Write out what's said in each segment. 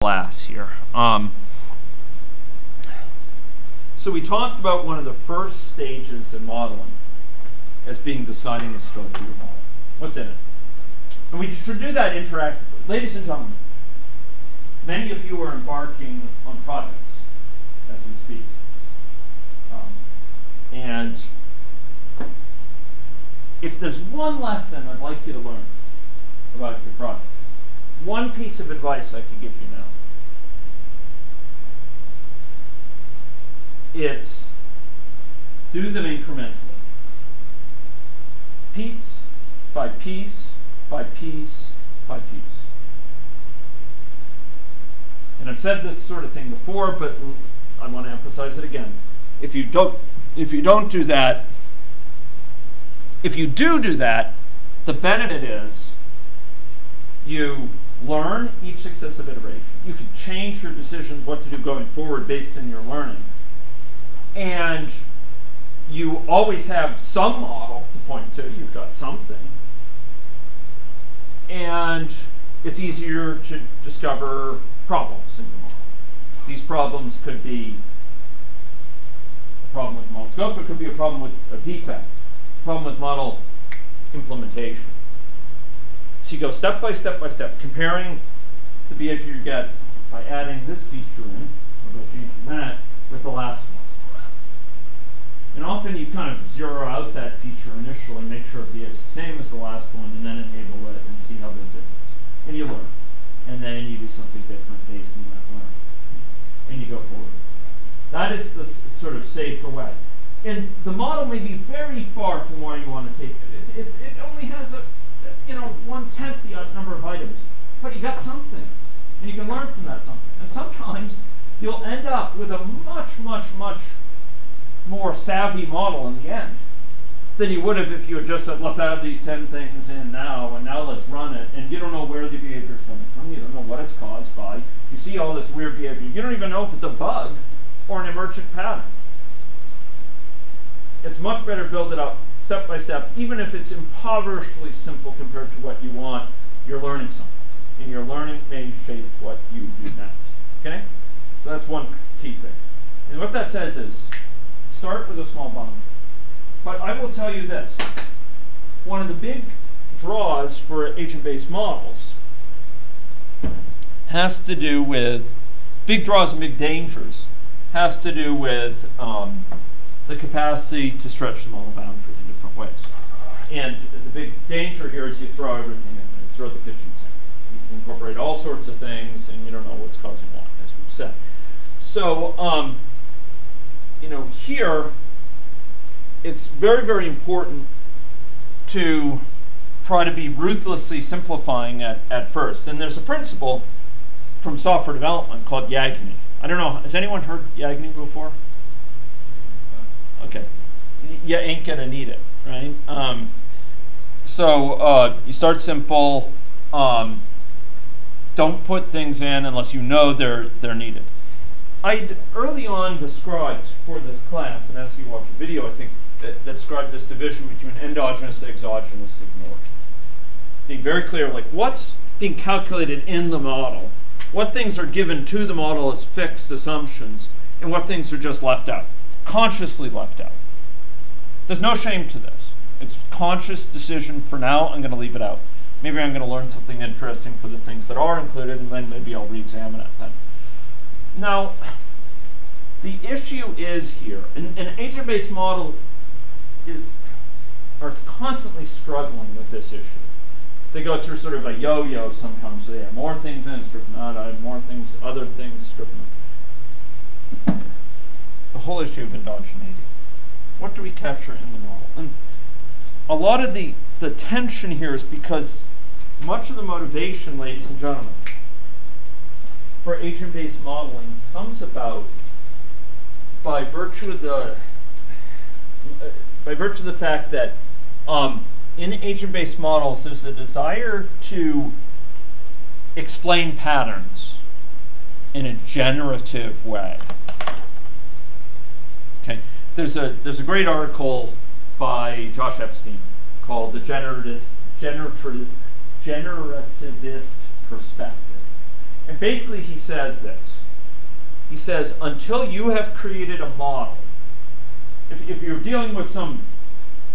class here. So we talked about one of the first stages in modeling as being deciding the scope of your model. What's in it? And we should do that interactively. Ladies and gentlemen, many of you are embarking on projects as we speak. And if there's one lesson I'd like you to learn about your project, one piece of advice I could give you now, it's do them incrementally. Piece by piece by piece by piece. And I've said this sort of thing before, but I want to emphasize it again. If you don't do that, if you do that, the benefit is you learn each successive iteration. You can change your decisions what to do going forward based on your learning. And you always have some model to point to. You've got something. And it's easier to discover problems in your model. These problems could be a problem with model scope. It could be a problem with a defect. A problem with model implementation. So you go step by step by step, comparing the behavior you get by adding this feature in, or by changing that, with the last one. And often you kind of zero out that feature initially, make sure it behaves the same as the last one, and then enable it and see how they're different. And you learn. And then you do something different based on that learning. And you go forward. That is the sort of safer way. And the model may be very far from where you want to take it. It only has a 1/10 the number of items. But you got something. And you can learn from that something. And sometimes you'll end up with a much, much, much more savvy model in the end than you would have if you had just said, let's add these 10 things in now, and now let's run it. And you don't know where the behavior is coming from. You don't know what it's caused by. You see all this weird behavior. You don't even know if it's a bug or an emergent pattern. It's much better to build it up step by step, even if it's impoverishedly simple compared to what you want. You're learning something. And your learning may shape what you do next. Okay? So that's one key thing. And what that says is, start with a small boundary. But I will tell you this. One of the big draws for agent-based models has to do with, big draws and big dangers, has to do with the capacity to stretch the model boundary in different ways. And the big danger here is you throw everything in there. You throw the kitchen sink. You can incorporate all sorts of things, and you don't know what's causing what, as we've said. So, here, it's very, very important to try to be ruthlessly simplifying at first. And there's a principle from software development called Yagni. I don't know, has anyone heard Yagni before? Okay. You ain't gonna need it, right? So you start simple. Don't put things in unless you know they're needed. I'd early on described for this class, and as you watch the video, I think that described this division between endogenous, exogenous, ignored. Being very clear, like what's being calculated in the model, what things are given to the model as fixed assumptions, and what things are just left out, consciously left out. There's no shame to this. It's a conscious decision. For now, I'm going to leave it out. Maybe I'm going to learn something interesting for the things that are included, and then maybe I'll re-examine it then. Now, the issue is here, an agent-based model is constantly struggling with this issue. They go through sort of a yo-yo sometimes. So they have more things in, strip them out, add more things, other things, strip them out. The whole issue of endogeneity. What do we capture in the model? And a lot of the tension here is because much of the motivation, ladies and gentlemen, for agent-based modeling comes about by virtue of the fact that in agent-based models there's a desire to explain patterns in a generative way. Okay, there's a great article by Josh Epstein called "The Generativist Perspective," And basically he says this. He says, until you have created a model, if you're dealing with some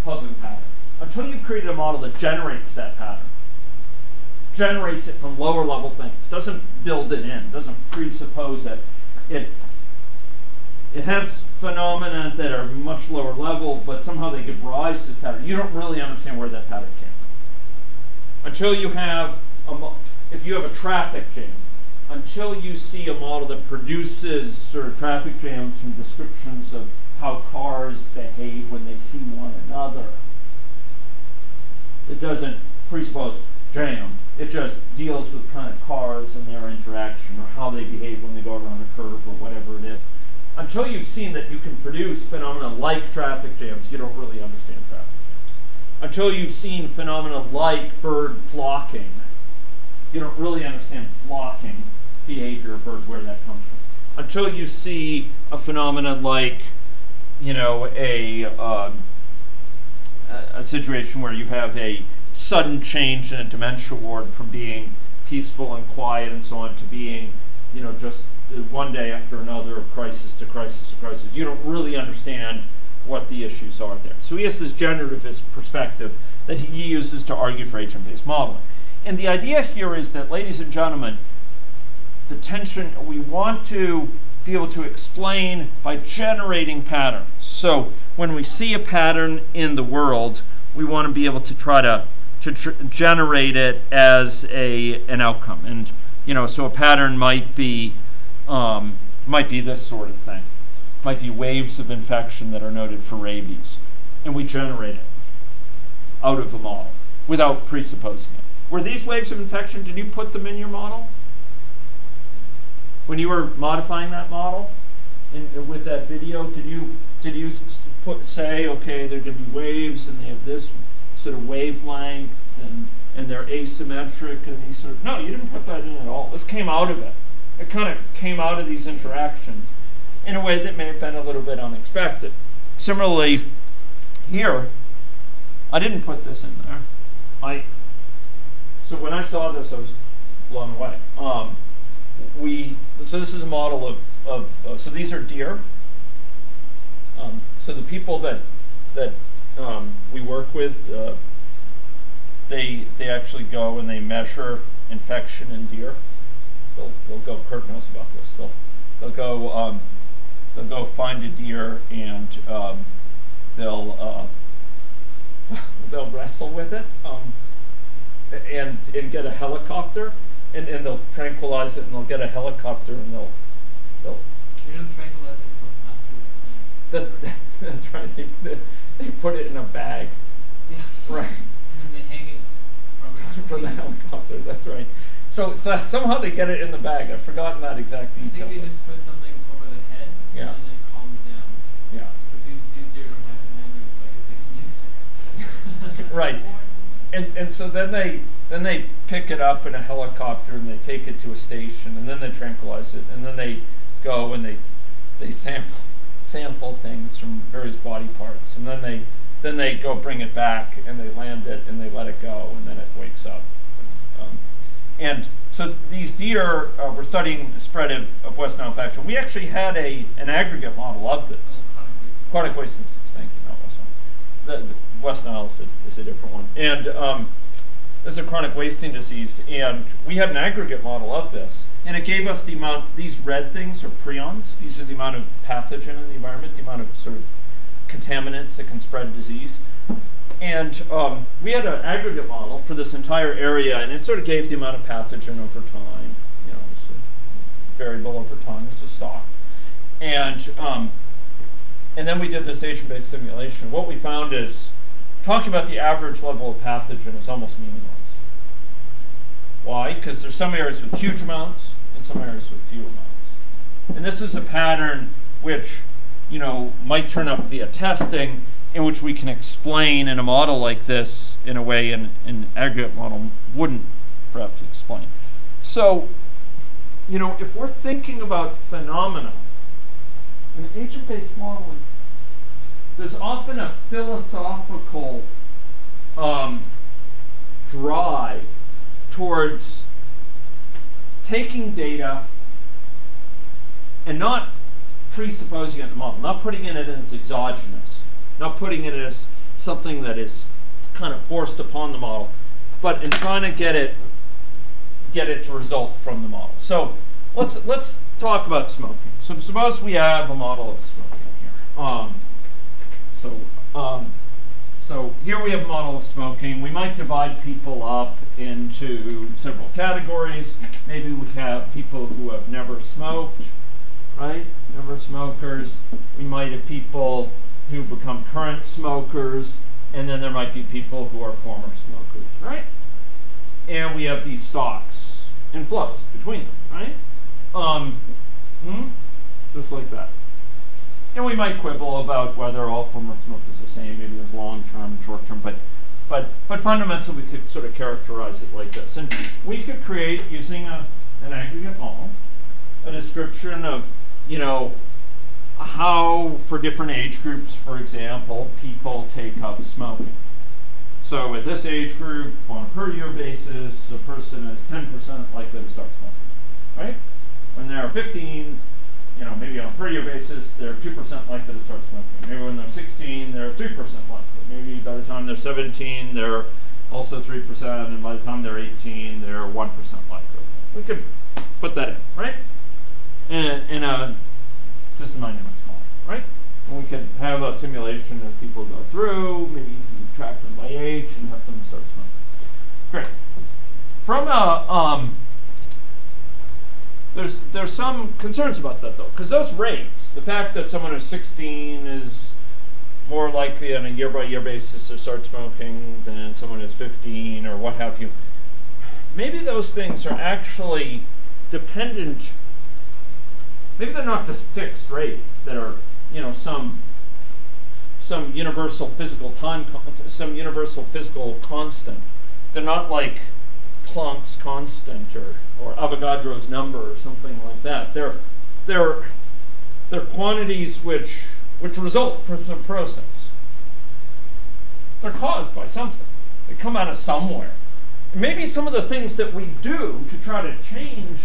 puzzling pattern, until you've created a model that generates that pattern, generates it from lower level things, doesn't build it in, doesn't presuppose it, it has phenomena that are much lower level, but somehow they give rise to the pattern. You don't really understand where that pattern came from. Until you have, if you have a traffic jam, until you see a model that produces sort of traffic jams from descriptions of how cars behave when they see one another, it doesn't presuppose jam. It just deals with kind of cars and their interaction, or how they behave when they go around a curve, or whatever it is. Until you've seen that you can produce phenomena like traffic jams, you don't really understand traffic jams. Until you've seen phenomena like bird flocking, you don't really understand flocking behavior of birds, where that comes from. Until you see a phenomena like, you know, a situation where you have a sudden change in a dimensional ward from being peaceful and quiet and so on to being, you know, just one day after another of crisis to crisis to crisis. You don't really understand what the issues are there. So he has this generativist perspective that he uses to argue for agent-based modeling. And the idea here is that, ladies and gentlemen, the tension, we want to be able to explain by generating patterns. So when we see a pattern in the world, we want to be able to try to generate it as an outcome. And, you know, so a pattern might be this sort of thing. Might be waves of infection that are noted for rabies. And we generate it out of a model without presupposing it. Were these waves of infection, did you put them in your model? When you were modifying that model with that video, did you say, okay, they're going to be waves and they have this sort of wavelength and they're asymmetric and these sort of, no, you didn't put that in at all. This came out of it. It kind of came out of these interactions in a way that may have been a little bit unexpected. Similarly, here, I didn't put this in there. So when I saw this, I was blown away. So this is a model of so these are deer. So the people that we work with, they actually go and they measure infection in deer. They'll go. Kurt knows about this. They'll go find a deer and they'll wrestle with it and get a helicopter and they'll tranquilize it and they'll get a helicopter and they'll. You don't tranquilize it for not That's right. They put it in a bag. Yeah. Right. And then they hang it from the helicopter. That's right. So somehow they get it in the bag. I've forgotten that exact detail. I think they just put something over the head and then it calms down. Yeah. But these deer don't have memory, so I guess they can do that. Right. And so then they pick it up in a helicopter and they take it to a station and then they tranquilize it and then they go and they sample things from various body parts and then they go bring it back and they land it and they let it go and then it wakes up. And so these deer, we're studying the spread of West Nile infection. We actually had an aggregate model of this. Chronic wasting disease. Thank you. Not West Nile. The West Nile is a different one. And this is a chronic wasting disease. And we had an aggregate model of this. And it gave us the amount, these red things are prions. These are the amount of pathogen in the environment, the amount of sort of contaminants that can spread disease. And we had an aggregate model for this entire area, and it sort of gave the amount of pathogen over time. You know, it's a variable over time. It's a stock. And then we did this agent-based simulation. What we found is talking about the average level of pathogen is almost meaningless. Why? Because there's some areas with huge amounts and some areas with few amounts. And this is a pattern which, you know, might turn up via testing, in which we can explain in a model like this in a way an aggregate model wouldn't perhaps explain. So, you know, if we're thinking about phenomena in agent-based modeling, there's often a philosophical drive towards taking data and not presupposing it in the model, not putting it in as exogenous, not putting it as something that is kind of forced upon the model, but in trying to get it to result from the model. So let's talk about smoking. So suppose we have a model of smoking here. So here we have a model of smoking. We might divide people up into several categories. Maybe we have people who have never smoked, right? Never smokers. We might have people who become current smokers, and then there might be people who are former smokers, right? And we have these stocks and flows between them, right? Just like that. And we might quibble about whether all former smokers are the same. Maybe there's long-term and short-term, but fundamentally we could sort of characterize it like this. And we could create, using an aggregate model, a description of, you know, how for different age groups, for example, people take up smoking. So at this age group, on a per year basis, a person is 10% likely to start smoking, right? When they're 15, you know, maybe on a per year basis, they're 2% likely to start smoking. Maybe when they're 16, they're 3% likely. Maybe by the time they're 17, they're also 3%, and by the time they're 18, they're 1% likely. We could put that in, right? In a system dynamics model, right? And we could have a simulation as people go through, maybe track them by age and have them start smoking. Great. From a there's some concerns about that though, because those rates, the fact that someone who's 16 is more likely on a year-by-year basis to start smoking than someone who's 15 or what have you, maybe those things are actually dependent. Maybe they're not just fixed rates that are, you know, some universal physical some universal physical constant. They're not like Planck's constant or Avogadro's number or something like that. They're quantities which result from some process. They're caused by something. They come out of somewhere. And maybe some of the things that we do to try to change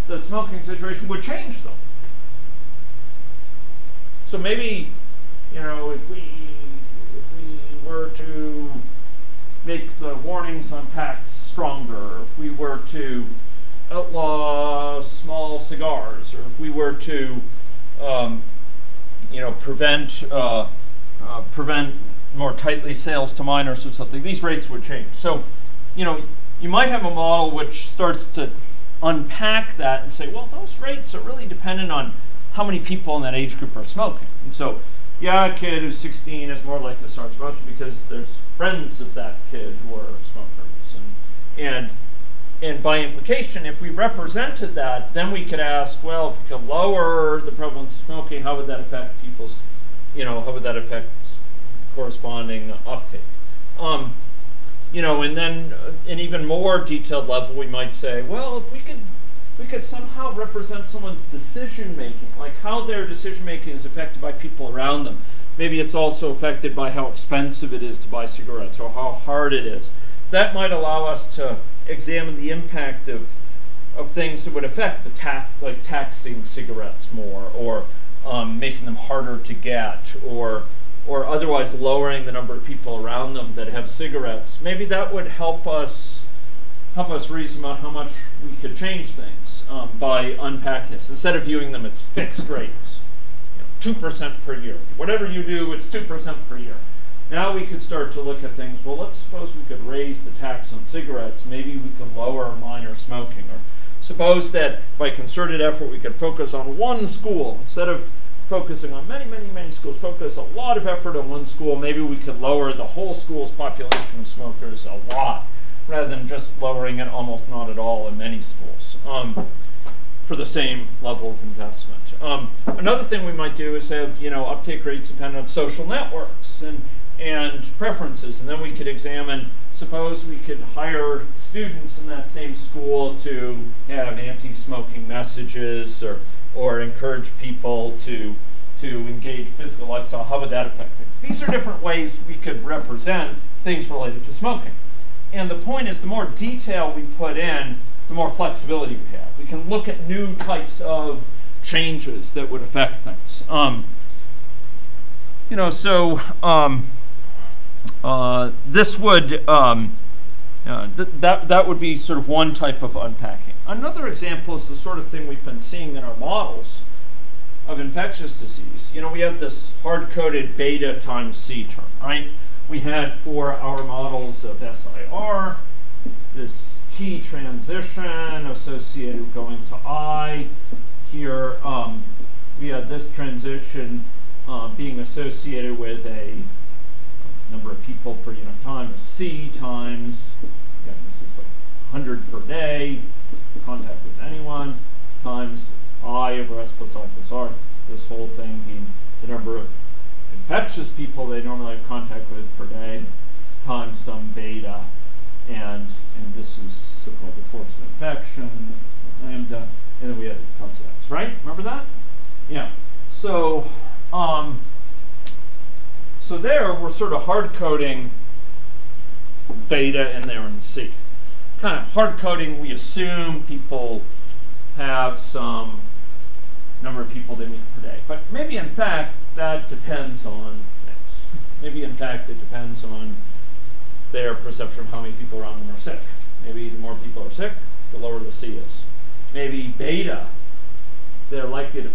the smoking situation would change them. So maybe, you know, if we were to make the warnings on packs stronger, if we were to outlaw small cigars, or if we were to, you know, prevent more tightly sales to minors or something, these rates would change. So, you know, you might have a model which starts to unpack that and say, well, those rates are really dependent on how many people in that age group are smoking. And so, yeah, a kid who's 16 is more likely to start smoking because there's friends of that kid who are smokers. And by implication, if we represented that, then we could ask, well, if we could lower the prevalence of smoking, how would that affect people's, you know, how would that affect corresponding uptake? You know, and then an even more detailed level, we might say, well, if we could somehow represent someone's decision making, like how their decision making is affected by people around them. Maybe it's also affected by how expensive it is to buy cigarettes or how hard it is. That might allow us to examine the impact of things that would affect the like taxing cigarettes more, or making them harder to get, or otherwise lowering the number of people around them that have cigarettes. Maybe that would help us reason about how much we could change things by unpacking this, instead of viewing them as fixed rates, 2% per year. Whatever you do, it's 2% per year. Now we could start to look at things, well, let's suppose we could raise the tax on cigarettes. Maybe we could lower minor smoking. Or suppose that by concerted effort we could focus on one school. Instead of focusing on many, many, many schools, focus a lot of effort on one school. Maybe we could lower the whole school's population of smokers a lot, rather than just lowering it almost not at all in many schools for the same level of investment. Another thing we might do is have, uptake rates depend on social networks and preferences, and then we could examine, suppose we could hire students in that same school to have anti-smoking messages or encourage people to engage physical lifestyle. How would that affect things? These are different ways we could represent things related to smoking. And the point is, the more detail we put in, the more flexibility we have. We can look at new types of changes that would affect things. This would that would be sort of one type of unpacking. Another example is the sort of thing we've been seeing in our models of infectious disease. We have this hard-coded beta times C term, right? We had for our models of SIR this key transition associated with going to I. Here we had this transition being associated with a number of people per unit of time of C times, again, this is like 100 per day, contact with anyone, times I over S plus I plus R, this whole thing being the number of infectious people they normally have contact with per day, times some beta, and this is so-called the force of infection, lambda, and then we have times X, right? Remember that? Yeah. So, so there we're sort of hard-coding beta in there in C. Kind of hard-coding, we assume people have some number of people they meet per day. But maybe in fact that depends on things. Maybe in fact it depends on their perception of how many people around them are sick. Maybe the more people are sick, the lower the C is. Maybe beta, they're likely to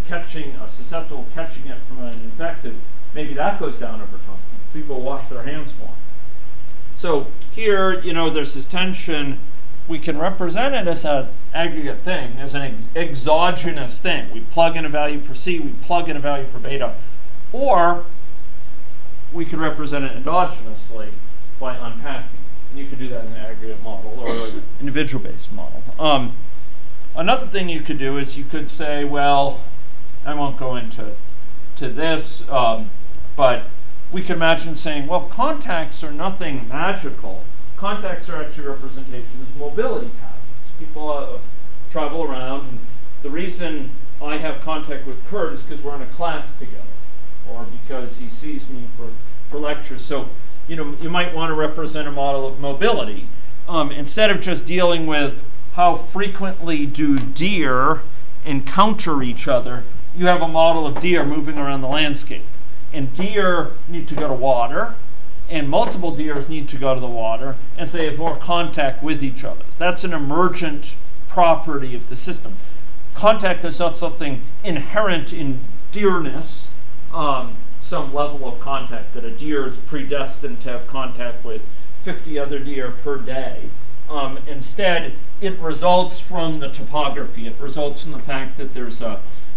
susceptible to catching it from an infected, maybe that goes down over time. People wash their hands more. So here, there's this tension. We can represent it as an aggregate thing, as an exogenous thing. We plug in a value for C, we plug in a value for beta. Or we could represent it endogenously by unpacking. And you could do that in an aggregate model or an individual-based model. Another thing you could do is you could say, well, I won't go into this, but we can imagine saying, well, contacts are nothing magical. Contacts are actually representations of mobility patterns. People travel around, and the reason I have contact with Kurt is because we're in a class together, or because he sees me for lectures. So, you might want to represent a model of mobility. Instead of just dealing with how frequently do deer encounter each other, you have a model of deer moving around the landscape. And deer need to go to water, and multiple deer need to go to the water, and so they have more contact with each other. That's an emergent property of the system. Contact is not something inherent in deerness, some level of contact, that a deer is predestined to have contact with 50 other deer per day. Instead, it results from the topography. It results from the fact that there's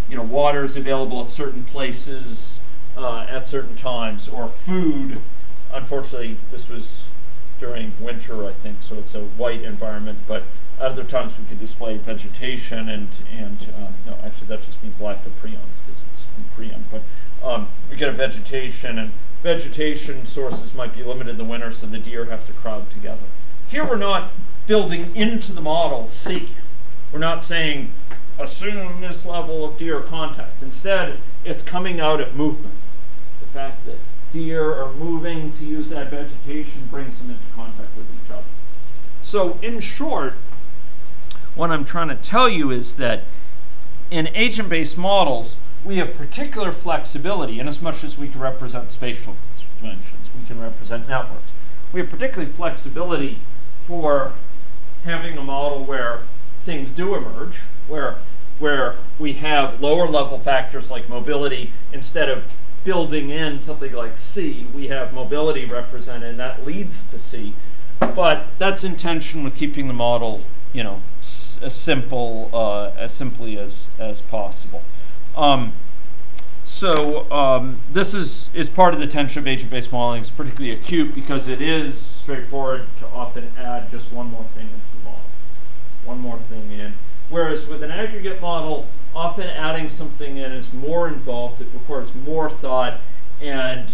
water is available at certain places at certain times, or food. Unfortunately, this was during winter, I think, so it's a white environment, but other times we could display vegetation and no, actually that just means lactoprions because it's in prion, but we get a vegetation, and vegetation sources might be limited in the winter, so the deer have to crowd together. Here we're not building into the model C. We're not saying assume this level of deer contact. Instead, it's coming out at movement. The fact that deer are moving to use that vegetation brings them into contact with each other. So in short, what I'm trying to tell you is that in agent-based models, we have particular flexibility in as much as we can represent spatial dimensions. We can represent networks. We have particular flexibility for having a model where things do emerge, where we have lower level factors like mobility. Instead of building in something like C, we have mobility represented, and that leads to C. But that's in tension with keeping the model, as simply as possible. This is part of the tension of agent-based modeling. It's particularly acute because it is straightforward to often add just one more thing into the model, one more thing in. Whereas with an aggregate model, often adding something in is more involved. It requires more thought, and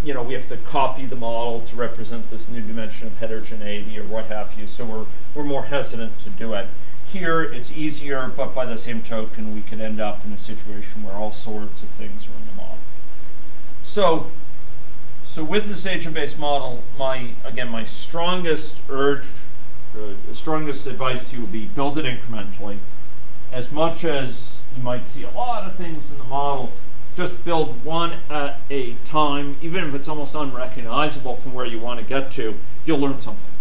we have to copy the model to represent this new dimension of heterogeneity or what have you. So we're more hesitant to do it. Here it's easier, but by the same token, we could end up in a situation where all sorts of things are in the model. So with this agent-based model, my strongest urge the strongest advice to you would be build it incrementally. As much as you might see a lot of things in the model, just build one at a time. Even if it's almost unrecognizable from where you want to get to, you'll learn something.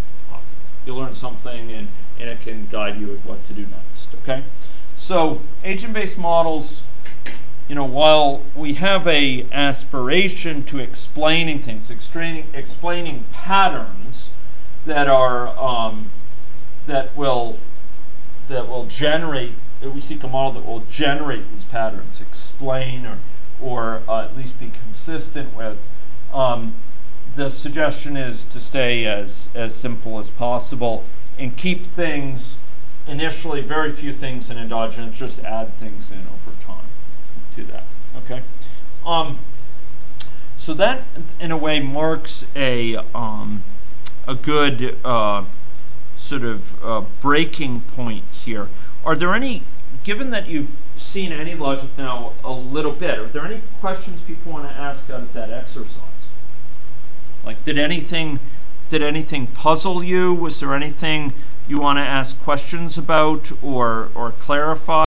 You'll learn something, and it can guide you at what to do next. Okay? So agent-based models, while we have a aspiration to explaining things, explaining patterns that are that will generate. We seek a model that will generate these patterns, explain or at least be consistent with. The suggestion is to stay as simple as possible and keep things initially very few things in endogenous. Just add things in over time to that. Okay. So that in a way marks a good sort of breaking point here. Are there any, given that you've seen any logic now a little bit, are there any questions people want to ask out of that exercise? Like, did anything puzzle you? Was there anything you want to ask questions about or clarify?